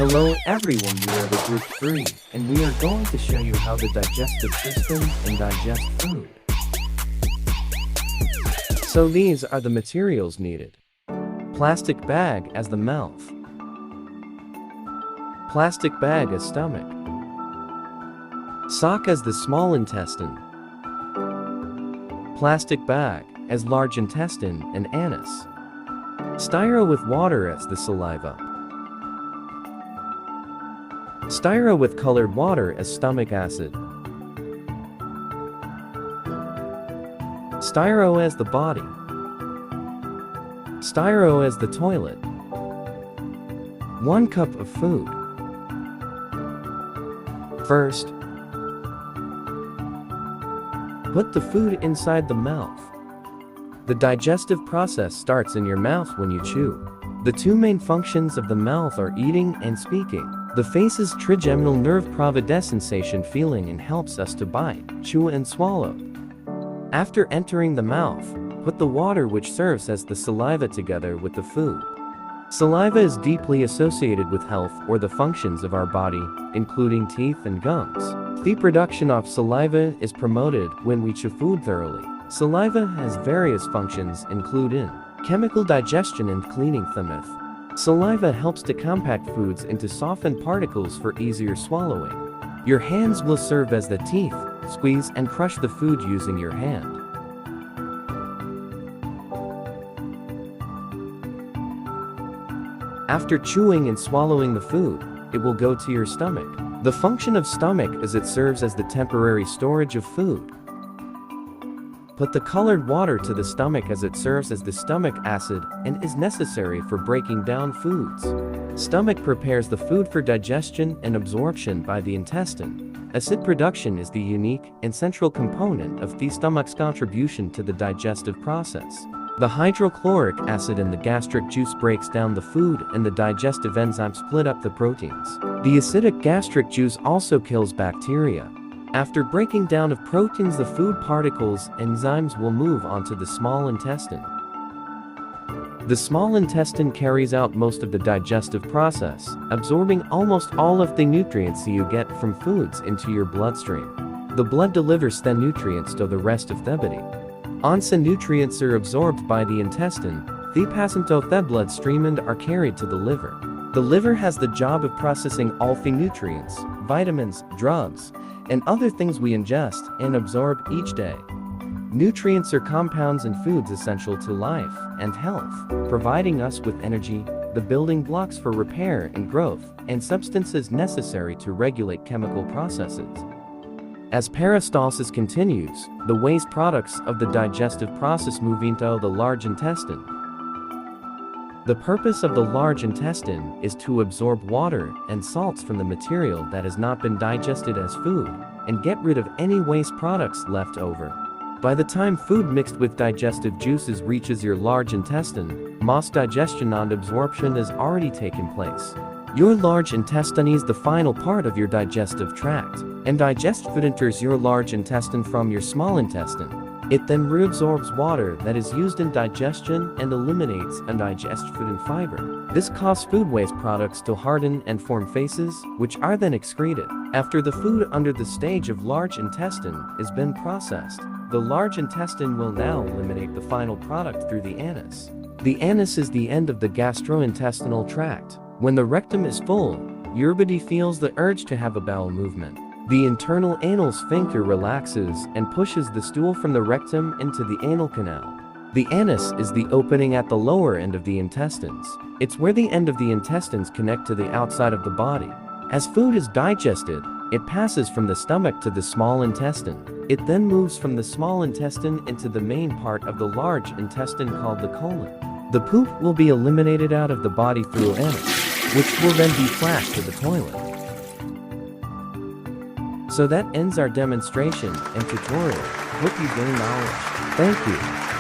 Hello everyone, we are the group 3, and we are going to show you how to digestive system and digest food. So these are the materials needed. Plastic bag as the mouth. Plastic bag as stomach. Sock as the small intestine. Plastic bag as large intestine and anus. Styro with water as the saliva. Styro with colored water as stomach acid. Styro as the body. Styro as the toilet. 1 cup of food. First, put the food inside the mouth. The digestive process starts in your mouth when you chew. The 2 main functions of the mouth are eating and speaking. The face's trigeminal nerve provides sensation feeling and helps us to bite, chew and swallow. After entering the mouth, put the water which serves as the saliva together with the food. Saliva is deeply associated with health or the functions of our body, including teeth and gums. The production of saliva is promoted when we chew food thoroughly. Saliva has various functions including chemical digestion and cleaning the mouth. Saliva helps to compact foods into softened particles for easier swallowing. Your hands will serve as the teeth. Squeeze and crush the food using your hand. After chewing and swallowing the food, it will go to your stomach. The function of stomach is it serves as the temporary storage of food. Put the colored water to the stomach as it serves as the stomach acid and is necessary for breaking down foods. Stomach prepares the food for digestion and absorption by the intestine. Acid production is the unique and central component of the stomach's contribution to the digestive process. The hydrochloric acid in the gastric juice breaks down the food and the digestive enzymes split up the proteins. The acidic gastric juice also kills bacteria. After breaking down of proteins, the food particles, enzymes will move onto the small intestine. The small intestine carries out most of the digestive process, absorbing almost all of the nutrients you get from foods into your bloodstream. The blood delivers the nutrients to the rest of the body. Once the nutrients are absorbed by the intestine, they pass into the bloodstream and are carried to the liver. The liver has the job of processing all the nutrients, vitamins, drugs, and other things we ingest and absorb each day. Nutrients are compounds in foods essential to life and health, providing us with energy, the building blocks for repair and growth, and substances necessary to regulate chemical processes. As peristalsis continues, the waste products of the digestive process move into the large intestine. The purpose of the large intestine is to absorb water and salts from the material that has not been digested as food, and get rid of any waste products left over. By the time food mixed with digestive juices reaches your large intestine, most digestion and absorption has already taken place. Your large intestine is the final part of your digestive tract, and digest food enters your large intestine from your small intestine. It then reabsorbs water that is used in digestion and eliminates undigested food and fiber. This causes food waste products to harden and form faces, which are then excreted. After the food under the stage of large intestine has been processed, the large intestine will now eliminate the final product through the anus. The anus is the end of the gastrointestinal tract. When the rectum is full, your body feels the urge to have a bowel movement. The internal anal sphincter relaxes and pushes the stool from the rectum into the anal canal. The anus is the opening at the lower end of the intestines. It's where the end of the intestines connect to the outside of the body. As food is digested, it passes from the stomach to the small intestine. It then moves from the small intestine into the main part of the large intestine called the colon. The poop will be eliminated out of the body through anus, which will then be flashed to the toilet. So that ends our demonstration and tutorial. Hope you gained knowledge. Thank you.